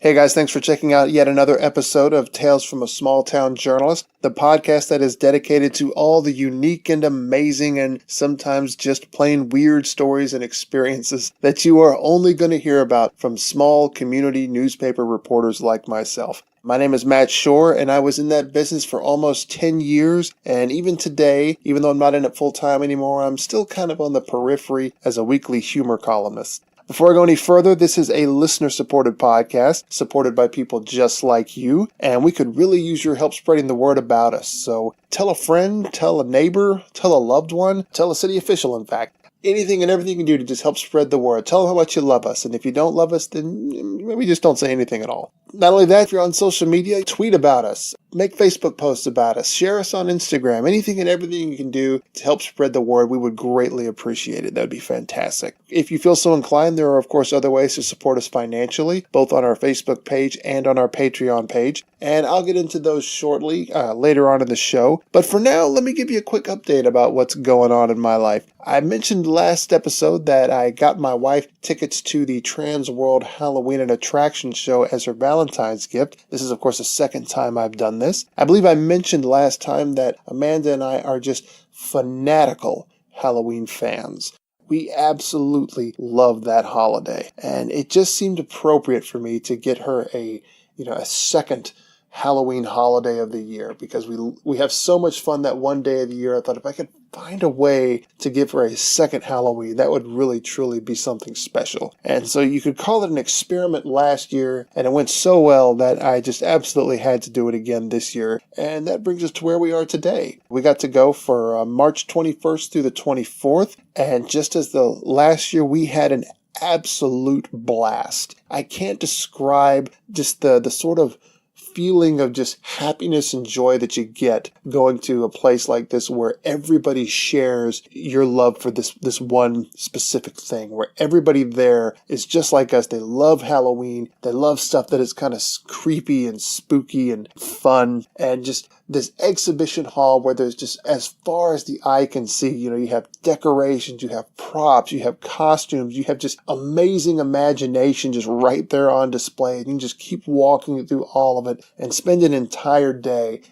Hey guys, thanks for checking out yet another episode of Tales from a Small Town Journalist, the podcast that is dedicated to all the unique and amazing and sometimes just plain weird stories and experiences that you are only going to hear about from small community newspaper reporters like myself. My name is Matt Shore, and I was in that business for almost 10 years, and even today, even though I'm not in it full-time anymore, I'm still kind of on the periphery as a weekly humor columnist. Before I go any further, this is a listener-supported podcast, supported by people just like you, and we could really use your help spreading the word about us. So tell a friend, tell a neighbor, tell a loved one, tell a city official, in fact. Anything and everything you can do to just help spread the word. Tell them how much you love us, and if you don't love us, then maybe just don't say anything at all. Not only that, if you're on social media, tweet about us, make Facebook posts about us, share us on Instagram, anything and everything you can do to help spread the word, we would greatly appreciate it. That would be fantastic. If you feel so inclined, there are of course other ways to support us financially, both on our Facebook page and on our Patreon page, and I'll get into those shortly, later on in the show. But for now, let me give you a quick update about what's going on in my life. I mentioned last episode that I got my wife tickets to the Transworld Halloween Attractions Show as her Valentine's gift. This is, of course, the second time I've done this. I believe I mentioned last time that Amanda and I are just fanatical Halloween fans. We absolutely love that holiday, and it just seemed appropriate for me to get her a second Halloween holiday of the year, because we have so much fun that one day of the year. I thought if I could find a way to give her a second Halloween, that would really truly be something special. And so you could call it an experiment last year, and it went so well that I just absolutely had to do it again this year. And that brings us to where we are today. We got to go for March 21st through the 24th, and just as the last year, we had an absolute blast. I can't describe just the sort of feeling of just happiness and joy that you get going to a place like this where everybody shares your love for this one specific thing, where everybody there is just like us. They love Halloween. They love stuff that is kind of creepy and spooky and fun, and just this exhibition hall where there's just, as far as the eye can see, you have decorations, you have props, you have costumes, you have just amazing imagination just right there on display. And you can just keep walking through all of it and spend an entire day.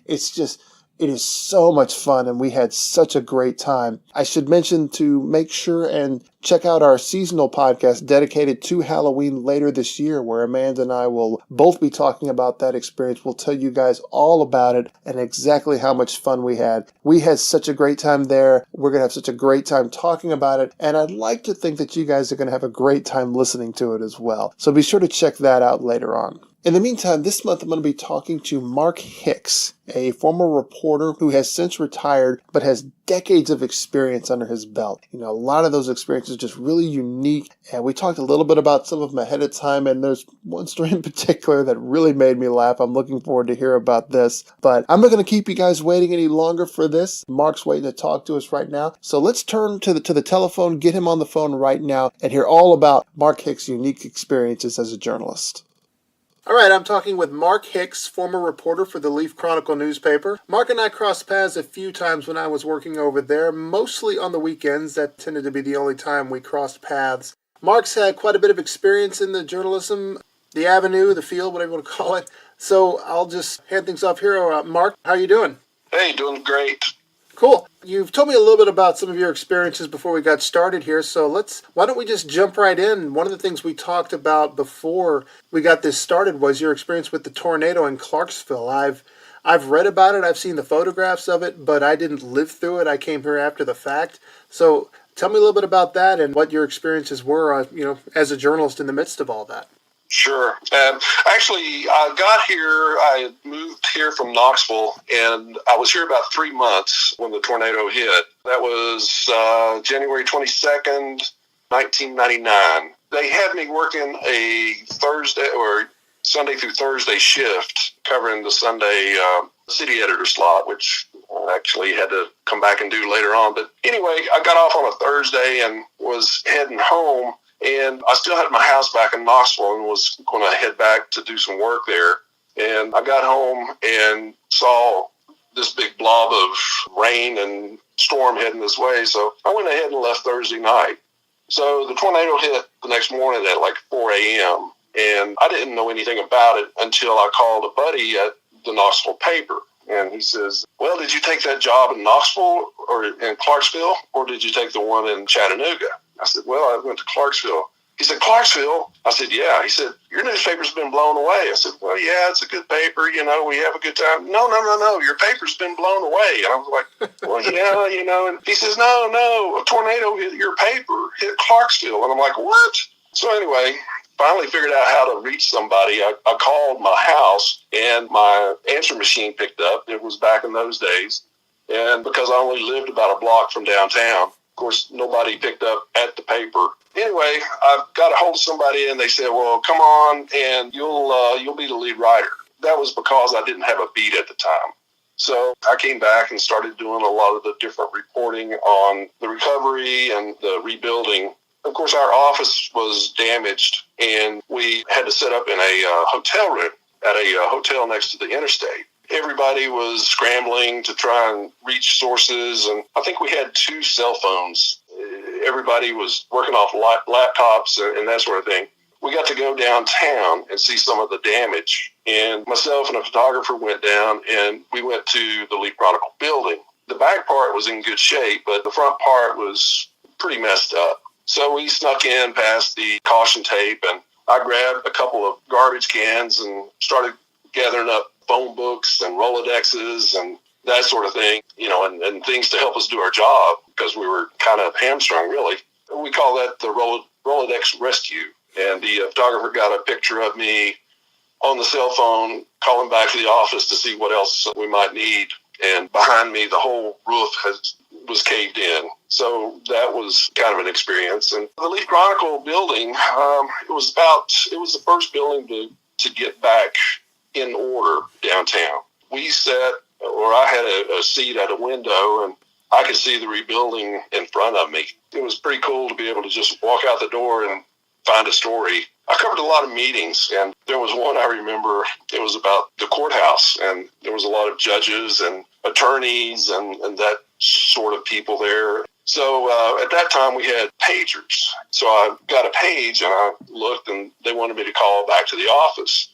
It is so much fun, and we had such a great time. I should mention to make sure and check out our seasonal podcast dedicated to Halloween later this year, where Amanda and I will both be talking about that experience. We'll tell you guys all about it and exactly how much fun we had. We had such a great time there. We're going to have such a great time talking about it, and I'd like to think that you guys are going to have a great time listening to it as well. So be sure to check that out later on. In the meantime, this month I'm going to be talking to Mark Hicks, a former reporter who has since retired but has decades of experience under his belt. A lot of those experiences are just really unique, and we talked a little bit about some of them ahead of time, and there's one story in particular that really made me laugh. I'm looking forward to hear about this, but I'm not going to keep you guys waiting any longer for this. Mark's waiting to talk to us right now, so let's turn to the telephone, get him on the phone right now, and hear all about Mark Hicks' unique experiences as a journalist. All right, I'm talking with Mark Hicks, former reporter for the Leaf-Chronicle newspaper. Mark and I crossed paths a few times when I was working over there, mostly on the weekends. That tended to be the only time we crossed paths. Mark's had quite a bit of experience in the journalism, the avenue, the field, whatever you want to call it. So I'll just hand things off here. Mark, how are you doing? Hey, doing great. Cool. You've told me a little bit about some of your experiences before we got started here, so why don't we just jump right in? One of the things we talked about before we got this started was your experience with the tornado in Clarksville. I've read about it, I've seen the photographs of it, but I didn't live through it. I came here after the fact. So tell me a little bit about that and what your experiences were, as a journalist in the midst of all that. Sure. Actually, I moved here from Knoxville, and I was here about 3 months when the tornado hit. That was January 22nd, 1999. They had me working a Thursday or Sunday through Thursday shift, covering the Sunday city editor slot, which I actually had to come back and do later on. But anyway, I got off on a Thursday and was heading home. And I still had my house back in Knoxville and was going to head back to do some work there. And I got home and saw this big blob of rain and storm heading this way. So I went ahead and left Thursday night. So the tornado hit the next morning at like 4 a.m. And I didn't know anything about it until I called a buddy at the Knoxville paper. And he says, well, did you take that job in Knoxville or in Clarksville, or did you take the one in Chattanooga? I said, well, I went to Clarksville. He said, Clarksville? I said, yeah. He said, your newspaper's been blown away. I said, well, yeah, it's a good paper. You know, we have a good time. No. Your paper's been blown away. And I was like, well, yeah, you know. And he says, no, a tornado hit your paper, hit Clarksville. And I'm like, what? So anyway, finally figured out how to reach somebody. I called my house, and my answer machine picked up. It was back in those days. And because I only lived about a block from downtown, of course, nobody picked up at the paper. Anyway, I got a hold of somebody, and they said, well, come on, and you'll be the lead writer. That was because I didn't have a beat at the time. So I came back and started doing a lot of the different reporting on the recovery and the rebuilding. Of course, our office was damaged, and we had to set up in a hotel room at a hotel next to the interstate. Everybody was scrambling to try and reach sources, and I think we had 2 cell phones. Everybody was working off laptops and that sort of thing. We got to go downtown and see some of the damage, and myself and a photographer went down, and we went to the Leaf-Chronicle building. The back part was in good shape, but the front part was pretty messed up. So we snuck in past the caution tape, and I grabbed a couple of garbage cans and started gathering up phone books and Rolodexes and that sort of thing, you know, and things to help us do our job, because we were kind of hamstrung, really. We call that the Rolodex rescue. And the photographer got a picture of me on the cell phone calling back to the office to see what else we might need. And behind me, the whole roof was caved in. So that was kind of an experience. And the Leaf-Chronicle building, it was the first building to get back in order downtown. I had a seat at a window, and I could see the rebuilding in front of me. It was pretty cool to be able to just walk out the door and find a story. I covered a lot of meetings, and there was one I remember. It was about the courthouse, and there was a lot of judges and attorneys and that sort of people there. So at that time, we had pagers. So I got a page, and I looked, and they wanted me to call back to the office.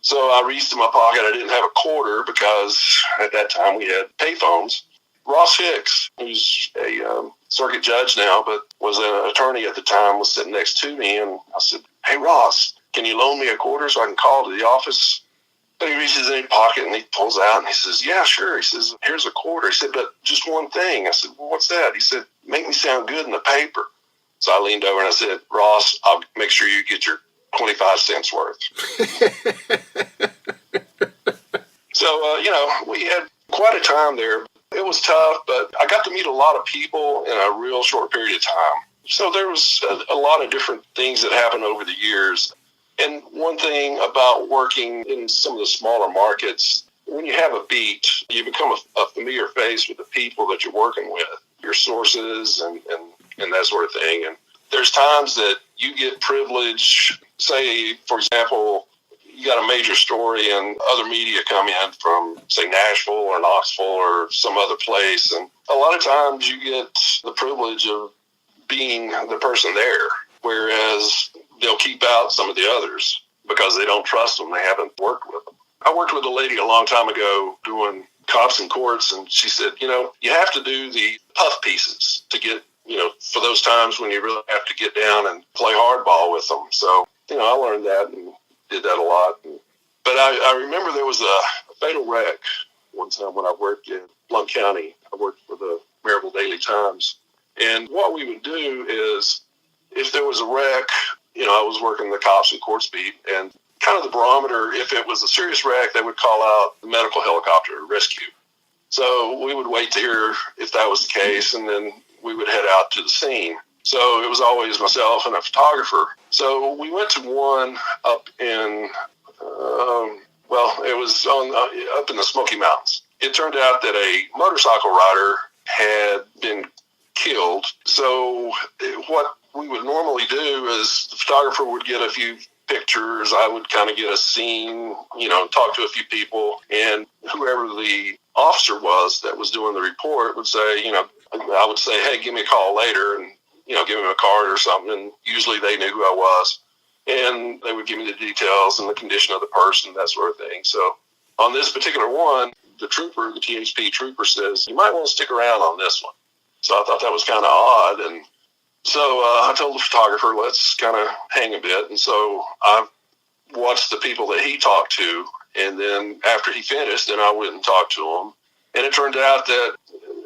So I reached in my pocket. I didn't have a quarter because at that time we had payphones. Ross Hicks, who's a circuit judge now, but was an attorney at the time, was sitting next to me. And I said, hey, Ross, can you loan me a quarter so I can call to the office? So he reaches in his pocket and he pulls out and he says, yeah, sure. He says, here's a quarter. He said, but just one thing. I said, well, what's that? He said, make me sound good in the paper. So I leaned over and I said, Ross, I'll make sure you get your 25 cents worth. So, we had quite a time there. It was tough, but I got to meet a lot of people in a real short period of time. So there was a lot of different things that happened over the years. And one thing about working in some of the smaller markets, when you have a beat, you become a familiar face with the people that you're working with, your sources and that sort of thing. And there's times that you get privilege. Say, for example, you got a major story and other media come in from, say, Nashville or Knoxville or some other place. And a lot of times you get the privilege of being the person there, whereas they'll keep out some of the others because they don't trust them. They haven't worked with them. I worked with a lady a long time ago doing cops and courts, and she said, you have to do the puff pieces to get, for those times when you really have to get down and play hardball with them. So, I learned that and did that a lot. But I remember there was a fatal wreck one time when I worked in Blount County. I worked for the Maryville Daily Times. And what we would do is, if there was a wreck, I was working the cops and courts beat, and kind of the barometer, if it was a serious wreck, they would call out the medical helicopter rescue. So we would wait to hear if that was the case, and then we would head out to the scene. So it was always myself and a photographer. So we went to one up in, it was up in the Smoky Mountains. It turned out that a motorcycle rider had been killed. So what we would normally do is the photographer would get a few pictures. I would kind of get a scene, talk to a few people, and whoever the officer was that was doing the report would say, I would say, hey, give me a call later, and, give him a card or something. And usually they knew who I was. And they would give me the details and the condition of the person, that sort of thing. So on this particular one, the THP trooper says, you might want to stick around on this one. So I thought that was kind of odd. And so I told the photographer, let's kind of hang a bit. And so I watched the people that he talked to. And then after he finished, then I went and talked to him. And it turned out that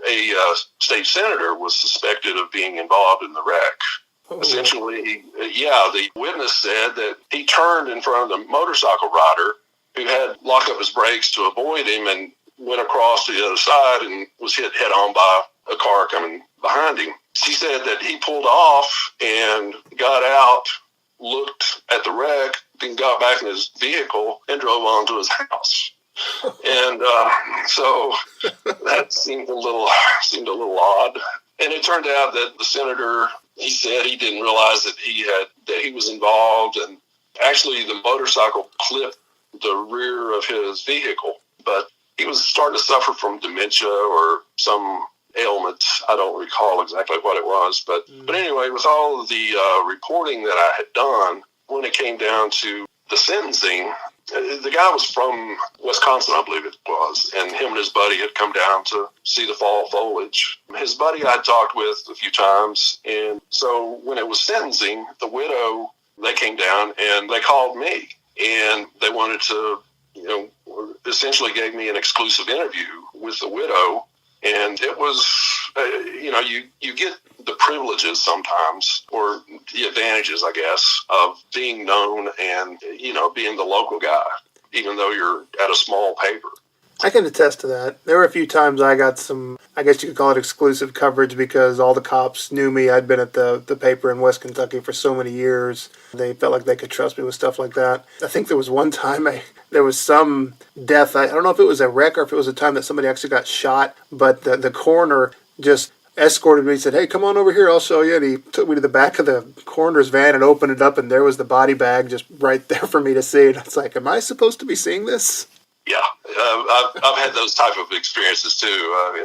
a state senator was suspected of being involved in the wreck. Oh. Essentially, the witness said that he turned in front of the motorcycle rider who had locked up his brakes to avoid him and went across to the other side and was hit head on by a car coming behind him. She said that he pulled off and got out, looked at the wreck, then got back in his vehicle and drove on to his house. And so that seemed a little odd. And it turned out that the senator, he said he didn't realize that he was involved, and actually the motorcycle clipped the rear of his vehicle. But he was starting to suffer from dementia or some ailment. I don't recall exactly what it was. But anyway, with all of the reporting that I had done, when it came down to the sentencing, the guy was from Wisconsin, I believe it was, and him and his buddy had come down to see the fall foliage. His buddy I'd talked with a few times, and so when it was sentencing, the widow, they came down and they called me, and they wanted to, essentially gave me an exclusive interview with the widow, and it was, you get the privileges sometimes, or the advantages, I guess, of being known and, being the local guy, even though you're at a small paper. I can attest to that. There were a few times I got some, I guess you could call it exclusive coverage, because all the cops knew me. I'd been at the paper in West Kentucky for so many years. They felt like they could trust me with stuff like that. I think there was one time there was some death. I don't know if it was a wreck or if it was a time that somebody actually got shot, but the coroner just escorted me. He said, "Hey, come on over here, I'll show you." And he took me to the back of the coroner's van and opened it up, and there was the body bag just right there for me to see. And it's like, am I supposed to be seeing this? Yeah, I've had those type of experiences too.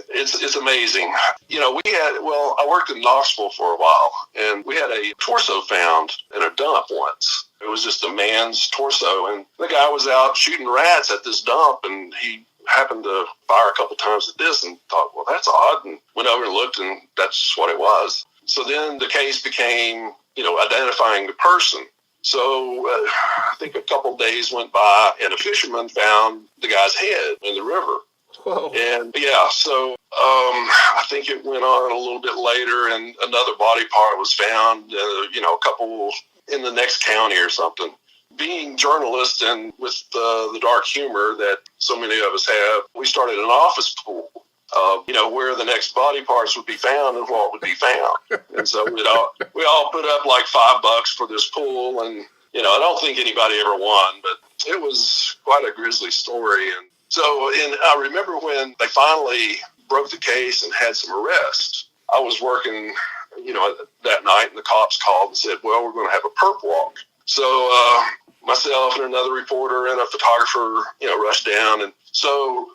It's amazing. I worked in Knoxville for a while, and we had a torso found in a dump once. It was just a man's torso, and the guy was out shooting rats at this dump, and he happened to fire a couple times at this and thought, well, that's odd, and went over and looked, and that's what it was. So then the case became, identifying the person. So I think a couple days went by, and a fisherman found the guy's head in the river. Whoa. And so I think it went on a little bit later, and another body part was found, a couple in the next county or something. Being journalists and with the dark humor that so many of us have, we started an office pool of, where the next body parts would be found and what would be found. And so we all put up like $5 for this pool. And, I don't think anybody ever won, but it was quite a grisly story. And so I remember when they finally broke the case and had some arrests, I was working, that night, and the cops called and said, well, we're going to have a perp walk. So myself and another reporter and a photographer, rushed down. And so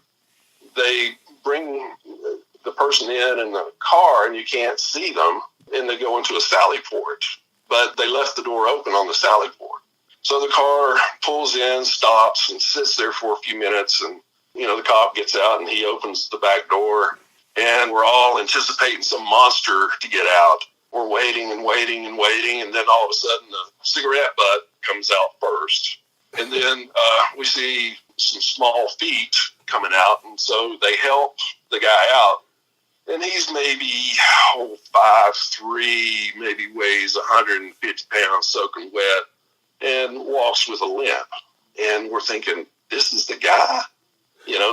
they bring the person in the car, and you can't see them, and they go into a sally port. But they left the door open on the sally port. So the car pulls in, stops, and sits there for a few minutes. And, the cop gets out, and he opens the back door, and we're all anticipating some monster to get out. We're waiting and waiting and waiting, and then all of a sudden the cigarette butt comes out first. And then we see some small feet coming out, and so they help the guy out. And he's maybe 5'3", maybe weighs 150 pounds soaking wet, and walks with a limp. And we're thinking, this is the guy?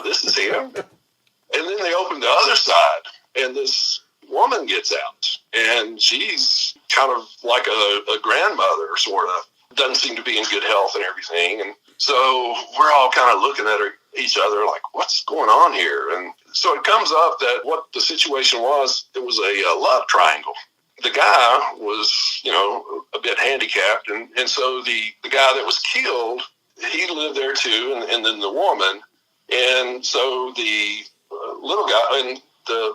This is him? And then they open the other side, and this woman gets out, and she's kind of like a grandmother, sort of. Doesn't seem to be in good health and everything. And so we're all kind of looking at each other like, what's going on here? And so it comes up that what the situation was, it was a love triangle. The guy was, a bit handicapped. And so the guy that was killed, he lived there too, and then the woman. And so the little guy, and the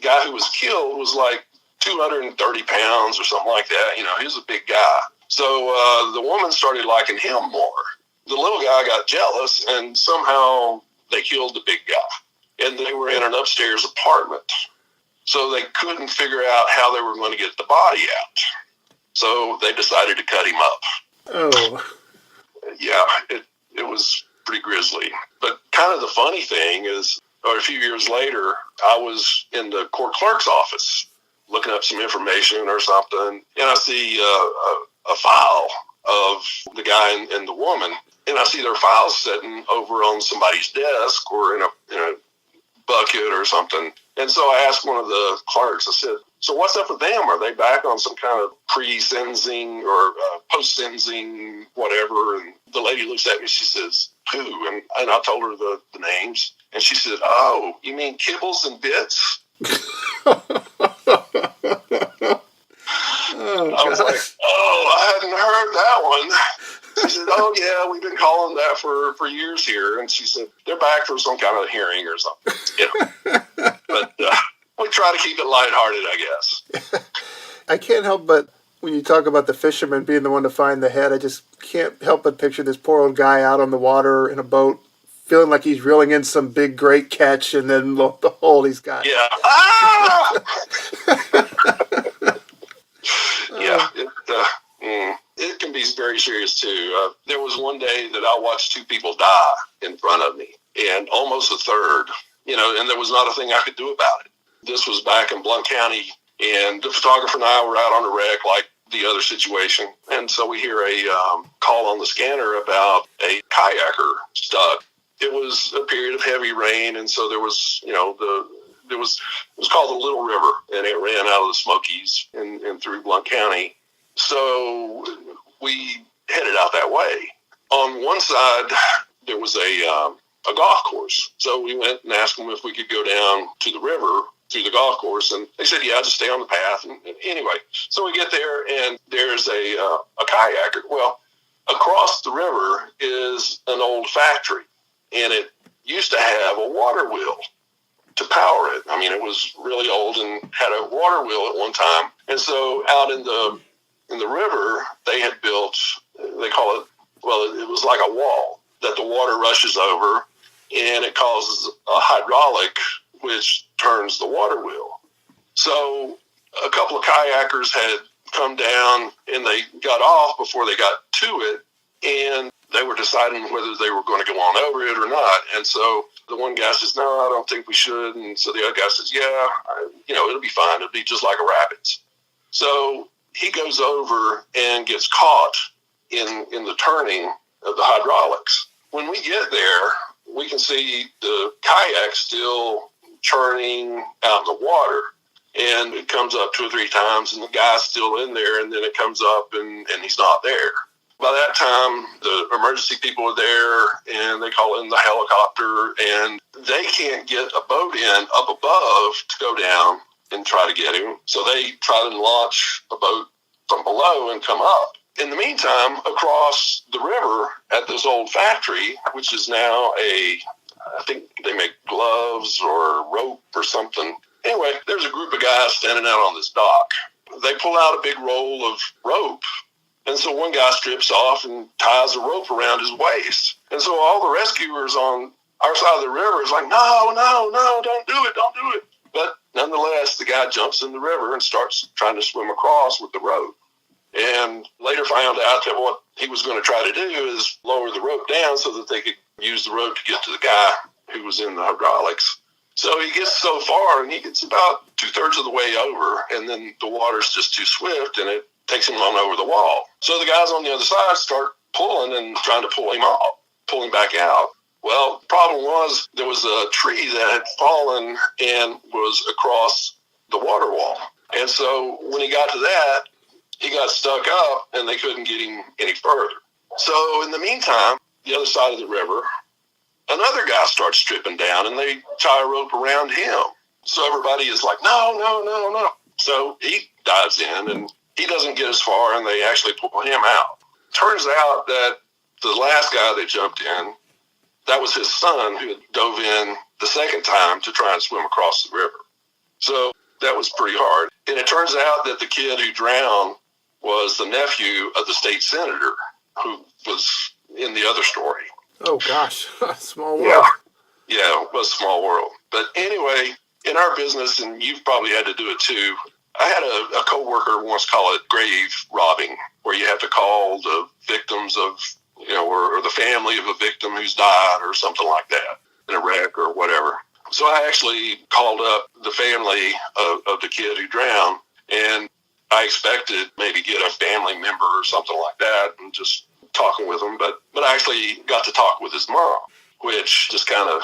guy who was killed was like 230 pounds or something like that. He was a big guy. So the woman started liking him more. The little guy got jealous, and somehow they killed the big guy. And they were in an upstairs apartment. So they couldn't figure out how they were going to get the body out. So they decided to cut him up. Oh. Yeah, it was pretty grisly. But kind of the funny thing is, a few years later, I was in the court clerk's office looking up some information or something, and I see a file of the guy and the woman, and I see their files sitting over on somebody's desk or in a bucket or something. And so I asked one of the clerks, I said, so what's up with them? Are they back on some kind of pre-sentencing or post-sentencing, whatever? And the lady looks at me, she says, who? And I told her the names. And she said, oh, you mean Kibbles and Bits? I was like, oh, I hadn't heard that one. She said, oh, yeah, we've been calling that for years here. And she said, they're back for some kind of hearing or something. You know. But we try to keep it lighthearted, I guess. I can't help but, when you talk about the fisherman being the one to find the head, I just can't help but picture this poor old guy out on the water in a boat, feeling like he's reeling in some big, great catch, and then lo and behold, he's got it. Yeah. Ah! Yeah. It can be very serious, too. There was one day that I watched two people die in front of me, and almost a third, and there was not a thing I could do about it. This was back in Blount County, and the photographer and I were out on the wreck like the other situation, and so we hear a call on the scanner about a kayaker stuck. It was a period of heavy rain, and so there was, it was called the Little River, and it ran out of the Smokies and through Blount County. So we headed out that way. On one side, there was a golf course. So we went and asked them if we could go down to the river through the golf course, and they said, yeah, just stay on the path. And anyway, so we get there, and there's a kayaker. Well, across the river is an old factory, and it used to have a water wheel to power it. I mean, it was really old and had a water wheel at one time. And so out in the river, they had built, they call it, well, it was like a wall that the water rushes over, and it causes a hydraulic, which turns the water wheel. So a couple of kayakers had come down, and they got off before they got to it, and they were deciding whether they were going to go on over it or not. And so the one guy says, no, I don't think we should. And so the other guy says, yeah, it'll be fine. It'll be just like a rapids. So he goes over and gets caught in the turning of the hydraulics. When we get there, we can see the kayak still churning out in the water. And it comes up 2 or 3 times, and the guy's still in there, and then it comes up, and he's not there. By that time, the emergency people are there, and they call in the helicopter, and they can't get a boat in up above to go down and try to get him. So they try to launch a boat from below and come up. In the meantime, across the river at this old factory, which is now I think they make gloves or rope or something. Anyway, there's a group of guys standing out on this dock. They pull out a big roll of rope. And so one guy strips off and ties a rope around his waist. And so all the rescuers on our side of the river is like, no, don't do it. But nonetheless, the guy jumps in the river and starts trying to swim across with the rope. And later found out that what he was going to try to do is lower the rope down so that they could use the rope to get to the guy who was in the hydraulics. So he gets so far, and he gets about 2/3 of the way over, and then the water's just too swift, and it takes him on over the wall. So the guys on the other side start pulling and trying to pull him off, pull him back out. Well, the problem was there was a tree that had fallen and was across the water wall. And so when he got to that, he got stuck up, and they couldn't get him any further. So in the meantime, the other side of the river, another guy starts stripping down, and they tie a rope around him. So everybody is like, no. So he dives in, and he doesn't get as far, and they actually pull him out. Turns out that the last guy they jumped in, that was his son who had dove in the second time to try and swim across the river. So that was pretty hard. And it turns out that the kid who drowned was the nephew of the state senator who was in the other story. Oh, gosh. Small world. Yeah. Yeah, it was a small world. But anyway, in our business, and you've probably had to do it too, I had a coworker once call it grave robbing, where you have to call the victims of, or the family of a victim who's died or something like that in a wreck or whatever. So I actually called up the family of the kid who drowned, and I expected maybe get a family member or something like that and just talking with them. But I actually got to talk with his mom, which just kind of,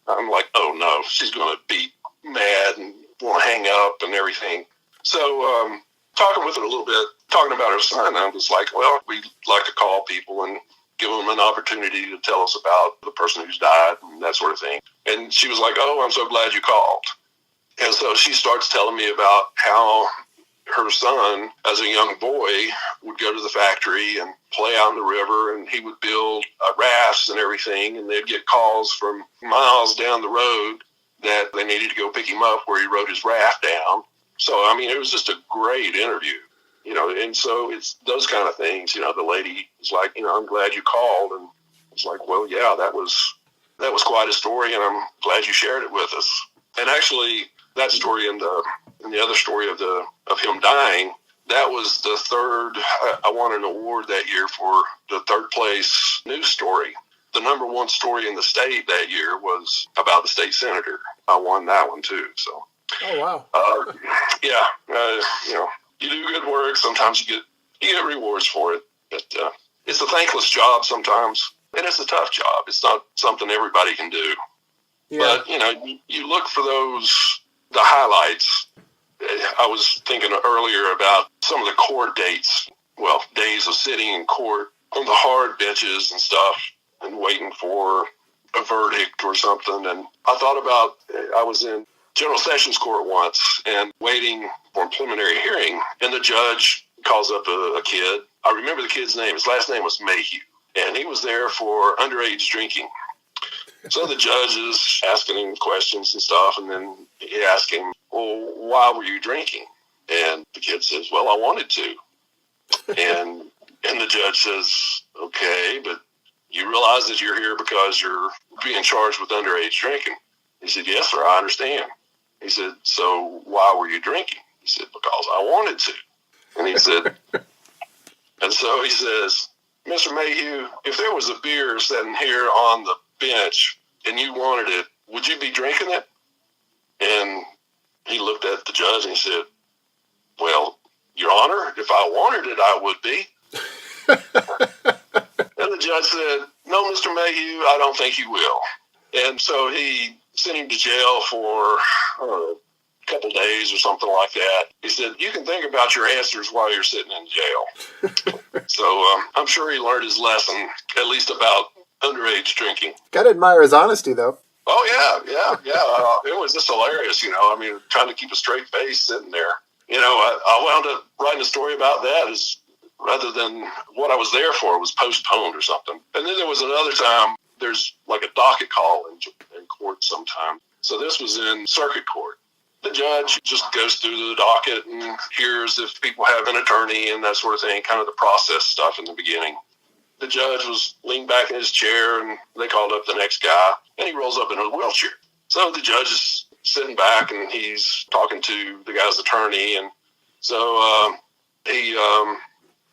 I'm like, oh no, she's going to be mad and want to hang up and everything. So talking with her a little bit, talking about her son, I was like, well, we like to call people and give them an opportunity to tell us about the person who's died and that sort of thing. And she was like, oh, I'm so glad you called. And so she starts telling me about how her son, as a young boy, would go to the factory and play out in the river, and he would build rafts and everything, and they'd get calls from miles down the road that they needed to go pick him up where he rode his raft down. So, I mean, it was just a great interview, and so it's those kind of things. The lady was like, I'm glad you called. And it's like, well, yeah, that was quite a story, and I'm glad you shared it with us. And actually, that story and the other story of him dying, that was the third. I won an award that year for the third place news story. The number one story in the state that year was about the state senator. I won that one too. So. Oh wow! Yeah, you do good work. Sometimes you get rewards for it, but it's a thankless job sometimes, and it's a tough job. It's not something everybody can do. Yeah. But you look for the highlights. I was thinking earlier about some of the court dates. Well, days of sitting in court on the hard benches and stuff, and waiting for a verdict or something. And I thought about I was in General Sessions Court once and waiting for a preliminary hearing, and the judge calls up a kid. I remember the kid's name. His last name was Mayhew, and he was there for underage drinking. So the judge is asking him questions and stuff, and then he asked him, well, why were you drinking? And the kid says, well, I wanted to. And the judge says, okay, but you realize that you're here because you're being charged with underage drinking? He said, yes, sir, I understand. He said, so why were you drinking? He said, because I wanted to. And he said, and so he says, Mr. Mayhew, if there was a beer sitting here on the bench and you wanted it, would you be drinking it? And he looked at the judge and he said, well, Your Honor, if I wanted it, I would be. And the judge said, no, Mr. Mayhew, I don't think you will. And so he sent him to jail for, a couple days or something like that. He said, you can think about your answers while you're sitting in jail. So I'm sure he learned his lesson, at least about underage drinking. Gotta admire his honesty, though. Oh, yeah. It was just hilarious, trying to keep a straight face sitting there. I wound up writing a story about that as rather than what I was there for was postponed or something. And then there was another time, there's like a docket call in court sometime. So this was in circuit court. The judge just goes through the docket and hears if people have an attorney and that sort of thing, kind of the process stuff in the beginning. The judge was leaned back in his chair, and they called up the next guy, and he rolls up in a wheelchair. So the judge is sitting back, and he's talking to the guy's attorney, and so he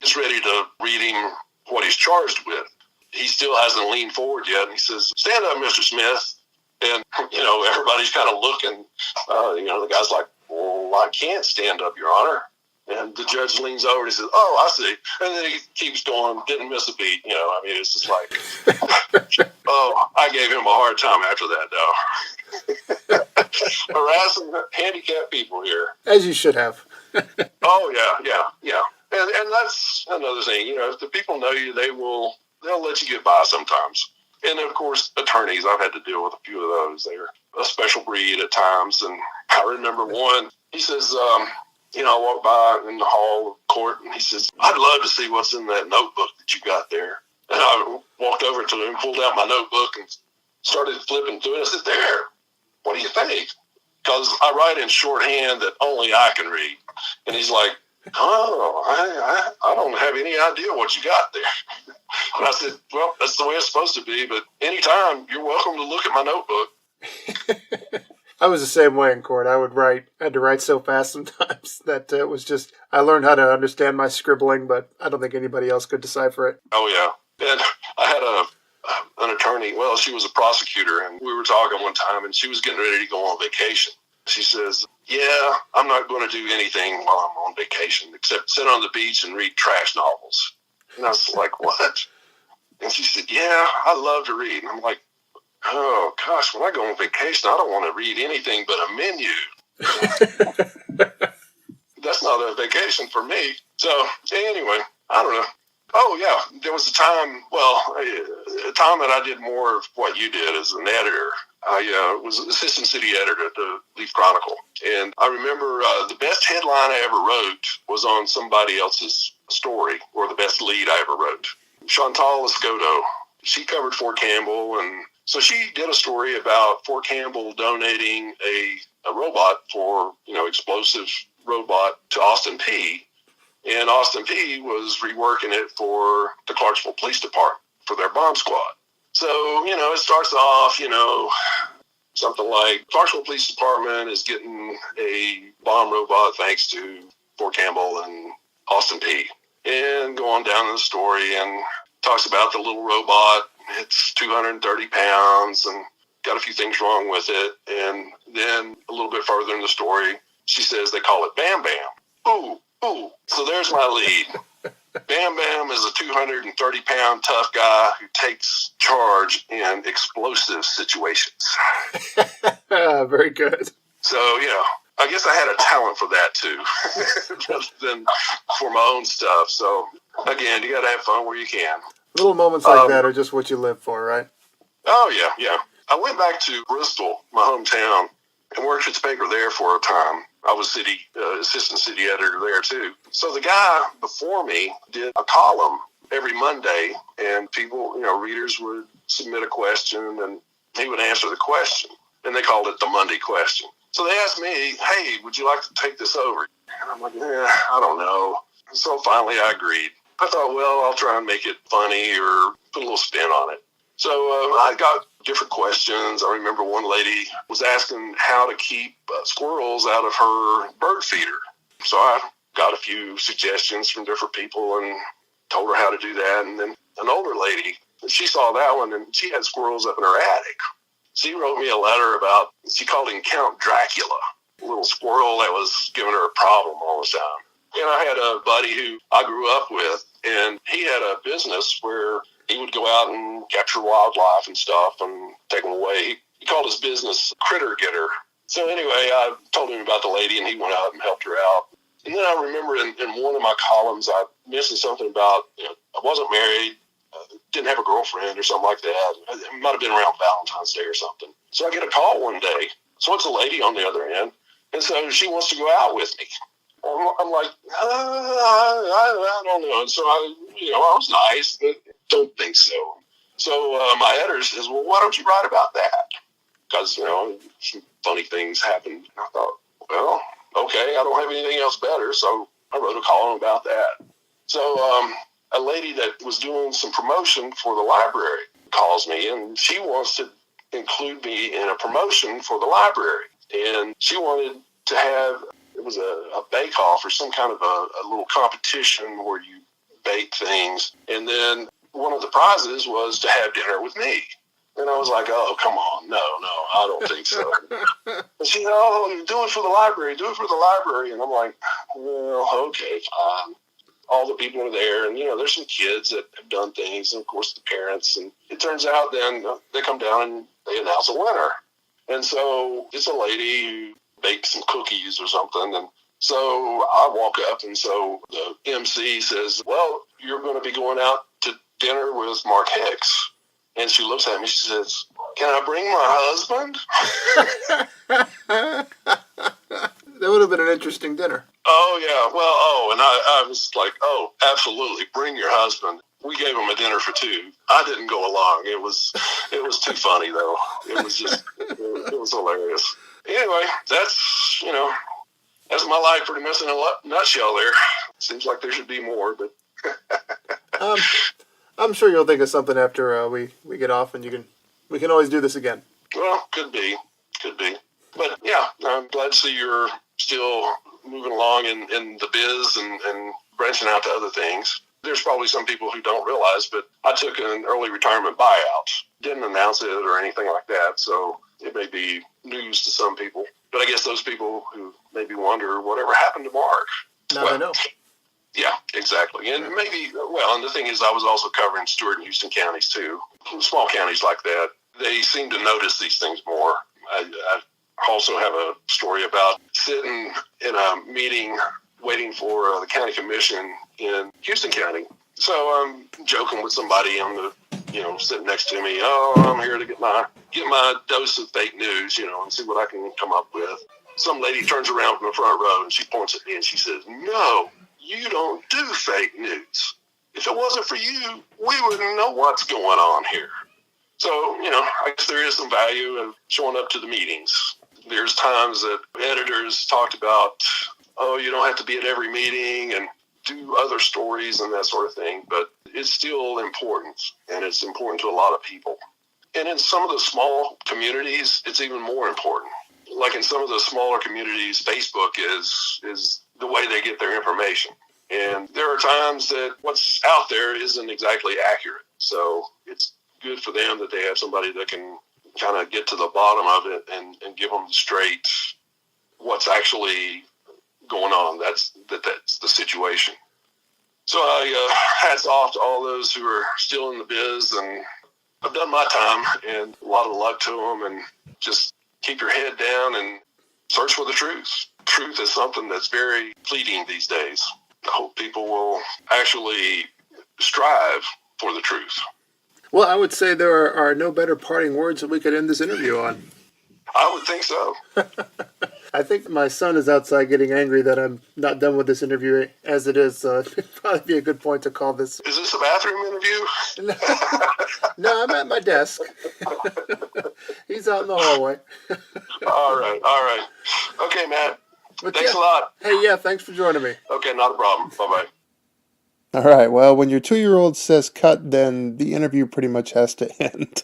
is ready to read him what he's charged with. He still hasn't leaned forward yet, and he says, stand up, Mr. Smith. And, everybody's kind of looking. The guy's like, well, I can't stand up, Your Honor. And the judge leans over and he says, oh, I see. And then he keeps going, didn't miss a beat. It's just like, oh, I gave him a hard time after that, though. Harassing handicapped people here. As you should have. Oh, yeah. And that's another thing. If the people know you, they'll let you get by sometimes. And, of course, attorneys, I've had to deal with a few of those. They're a special breed at times. And I remember one, he says, I walked by in the hall of court, and he says, I'd love to see what's in that notebook that you got there. And I walked over to him, pulled out my notebook, and started flipping through it. I said, there, what do you think? Because I write in shorthand that only I can read. And he's like, Oh, I don't have any idea what you got there. And I said, well, that's the way it's supposed to be, but anytime, you're welcome to look at my notebook. I was the same way in court. I had to write so fast sometimes that it was just, I learned how to understand my scribbling, but I don't think anybody else could decipher it. Oh, yeah. And I had an attorney, well, she was a prosecutor, and we were talking one time, and she was getting ready to go on vacation. She says, yeah, I'm not going to do anything while I'm on vacation except sit on the beach and read trash novels. And I was like, what? And she said, yeah, I love to read. And I'm like, oh, gosh, when I go on vacation, I don't want to read anything but a menu. That's not a vacation for me. So anyway, I don't know. Oh, yeah, there was a time that I did more of what you did as an editor. I was assistant city editor at the Leaf-Chronicle. And I remember the best headline I ever wrote was on somebody else's story, or the best lead I ever wrote. Chantal Escoto, she covered Fort Campbell, and so she did a story about Fort Campbell donating a robot for, explosive robot to Austin P. And Austin P was reworking it for the Clarksville Police Department for their bomb squad. So, it starts off, something like Clarksville Police Department is getting a bomb robot thanks to Fort Campbell and Austin P. And go on down in the story and talks about the little robot. It's 230 pounds and got a few things wrong with it. And then a little bit further in the story, she says they call it Bam Bam. Ooh. So there's my lead. Bam Bam is a 230-pound tough guy who takes charge in explosive situations. Very good. So, I guess I had a talent for that, too, rather than for my own stuff. So, again, you got to have fun where you can. Little moments like that are just what you live for, right? Oh, yeah. I went back to Bristol, my hometown, and worked at the paper there for a time. I was assistant city editor there, too. So the guy before me did a column every Monday, and people, readers would submit a question, and he would answer the question. And they called it the Monday question. So they asked me, hey, would you like to take this over? And I'm like, I don't know. So finally I agreed. I thought, well, I'll try and make it funny or put a little spin on it. So I got different questions. I remember one lady was asking how to keep squirrels out of her bird feeder. So I got a few suggestions from different people and told her how to do that. And then an older lady, she saw that one, and she had squirrels up in her attic. She wrote me a letter about, she called him Count Dracula, a little squirrel that was giving her a problem all the time. And I had a buddy who I grew up with, and he had a business where he would go out and capture wildlife and stuff and take them away. He called his business Critter Getter. So anyway, I told him about the lady, and he went out and helped her out. And then I remember in one of my columns, I mentioned something about, I wasn't married, didn't have a girlfriend or something like that. It might have been around Valentine's Day or something. So I get a call one day. So it's a lady on the other end. And so she wants to go out with me. I'm like, I don't know. And so I was nice, but don't think so. So my editor says, well, why don't you write about that? Because, some funny things happened. I thought, well, okay, I don't have anything else better. So I wrote a column about that. So a lady that was doing some promotion for the library calls me, and she wants to include me in a promotion for the library. And she wanted to have, it was a bake-off or some kind of a little competition where you bake things. And then one of the prizes was to have dinner with me. And I was like, oh, come on. No, I don't think so. And she said, oh, do it for the library. And I'm like, well, okay, fine. All the people are there, and, there's some kids that have done things, and, of course, the parents. And it turns out then they come down and they announce a winner. And so it's a lady who baked some cookies or something. And so I walk up, and so the MC says, well, you're going to be going out to dinner with Mark Hicks. And she looks at me, she says, can I bring my husband? That would have been an interesting dinner. Oh, yeah. Well, and I was like, oh, absolutely, bring your husband. We gave him a dinner for two. I didn't go along. It was too funny, though. It was just, it was hilarious. Anyway, that's, That's my life pretty much in a nutshell there. Seems like there should be more, but... I'm sure you'll think of something after we get off, and we can always do this again. Well, could be. But yeah, I'm glad to see you're still moving along in the biz and branching out to other things. There's probably some people who don't realize, but I took an early retirement buyout. Didn't announce it or anything like that, so it may be news to some people. But I guess those people who maybe wonder whatever happened to Mark. Now they know. Yeah, exactly. And maybe, and the thing is, I was also covering Stewart and Houston counties too. Small counties like that, they seem to notice these things more. I also have a story about sitting in a meeting waiting for the county commission in Houston County. So I'm joking with somebody on the, sitting next to me. Oh, I'm here to get my dose of fake news, and see what I can come up with. Some lady turns around from the front row and she points at me and she says, "No, you don't do fake news. If it wasn't for you, we wouldn't know what's going on here." So, I guess there is some value of showing up to the meetings. There's times that editors talked about, you don't have to be at every meeting and do other stories and that sort of thing, but it's still important, and it's important to a lot of people. And in some of the small communities, it's even more important. Like in some of the smaller communities, Facebook is the way they get their information. And there are times that what's out there isn't exactly accurate. So it's good for them that they have somebody that can kind of get to the bottom of it and give them straight what's actually going on. That's the situation. So hats off to all those who are still in the biz, and I've done my time, and a lot of luck to them, and just keep your head down and search for the truth. Truth is something that's very fleeting these days. I hope people will actually strive for the truth. Well, I would say there are no better parting words that we could end this interview on. I would think so. I think my son is outside getting angry that I'm not done with this interview as it is, so it'd probably be a good point to call this. Is this a bathroom interview? No, I'm at my desk. He's out in the hallway. All right. Okay, Matt. But Thanks a lot. Hey, yeah, thanks for joining me. Okay, not a problem. Bye-bye. All right, well, when your 2-year-old says cut, then the interview pretty much has to end.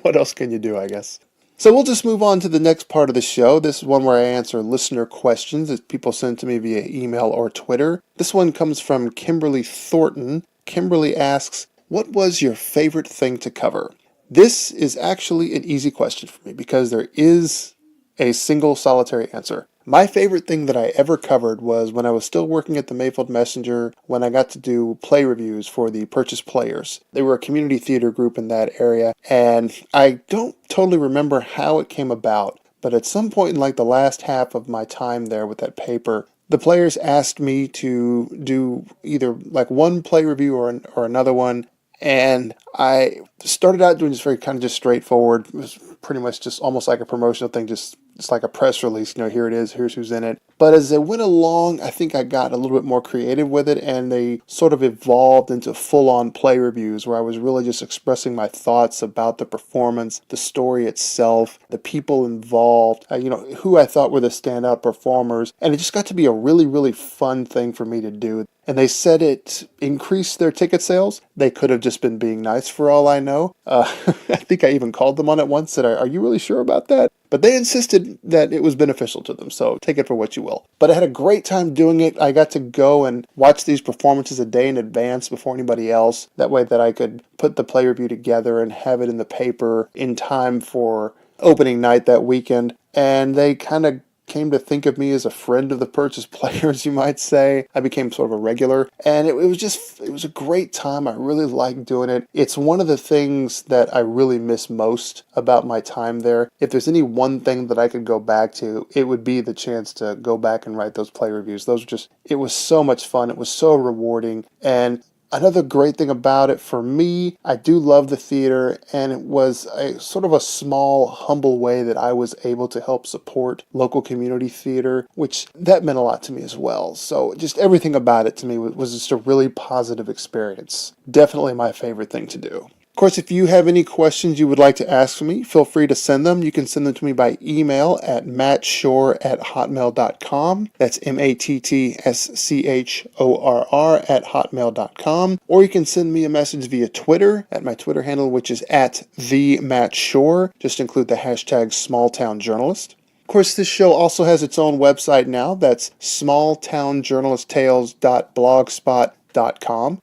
What else can you do, I guess? So we'll just move on to the next part of the show. This is one where I answer listener questions that people send to me via email or Twitter. This one comes from Kimberly Thornton. Kimberly asks, "What was your favorite thing to cover?" This is actually an easy question for me because there is a single solitary answer. My favorite thing that I ever covered was when I was still working at the Mayfield Messenger, when I got to do play reviews for the Purchase Players. They were a community theater group in that area, and I don't totally remember how it came about, but at some point in like the last half of my time there with that paper, the players asked me to do either like one play review or another one, and I started out doing this very kind of just straightforward. It was pretty much just almost like a promotional thing, just like a press release, here it is, here's who's in it. But as it went along, I think I got a little bit more creative with it, and they sort of evolved into full-on play reviews where I was really just expressing my thoughts about the performance, the story itself, the people involved, who I thought were the standout performers, and it just got to be a really, really fun thing for me to do. And they said it increased their ticket sales. They could have just been being nice for all I know. I think I even called them on it once, said, are you really sure about that? But they insisted that it was beneficial to them, so take it for what you will. But I had a great time doing it. I got to go and watch these performances a day in advance before anybody else. That way that I could put the play review together and have it in the paper in time for opening night that weekend. And they kind of came to think of me as a friend of the Purchase Players, you might say. I became sort of a regular, and it was a great time. I really liked doing it. It's one of the things that I really miss most about my time there. If there's any one thing that I could go back to, it would be the chance to go back and write those play reviews. It was so much fun. It was so rewarding, and another great thing about it for me, I do love the theater, and it was a sort of a small, humble way that I was able to help support local community theater, which that meant a lot to me as well. So just everything about it to me was just a really positive experience. Definitely my favorite thing to do. course, if you have any questions you would like to ask me, feel free to send them. You can send them to me by email at mattshorr@hotmail.com. That's mattschorr@hotmail.com. Or you can send me a message via Twitter at my Twitter handle, which is at @TheMattShorr. Just include the hashtag smalltownjournalist. Of course, this show also has its own website now. That's smalltownjournalisttales.blogspot.com.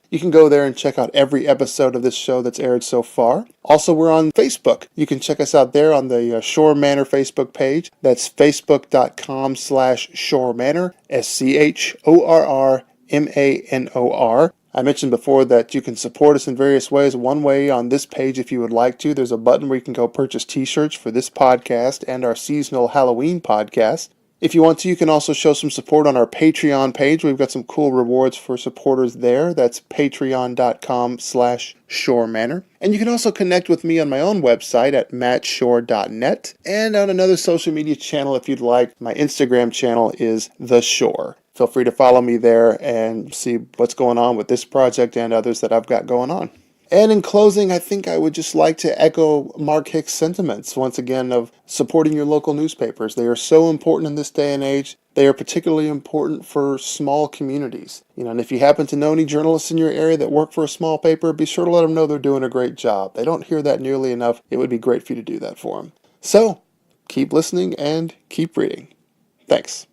You can go there and check out every episode of this show that's aired so far. Also, we're on Facebook. You can check us out there on the Shore Manor Facebook page. That's facebook.com/Shore Manor, SCHORRMANOR. I mentioned before that you can support us in various ways. One way on this page, if you would like to, there's a button where you can go purchase t-shirts for this podcast and our seasonal Halloween podcast. If you want to, you can also show some support on our Patreon page. We've got some cool rewards for supporters there. That's patreon.com/Shore Manor. And you can also connect with me on my own website at mattshorr.net and on another social media channel if you'd like. My Instagram channel is The Shore. Feel free to follow me there and see what's going on with this project and others that I've got going on. And in closing, I think I would just like to echo Mark Hicks' sentiments once again of supporting your local newspapers. They are so important in this day and age. They are particularly important for small communities. And if you happen to know any journalists in your area that work for a small paper, be sure to let them know they're doing a great job. They don't hear that nearly enough. It would be great for you to do that for them. So, keep listening and keep reading. Thanks.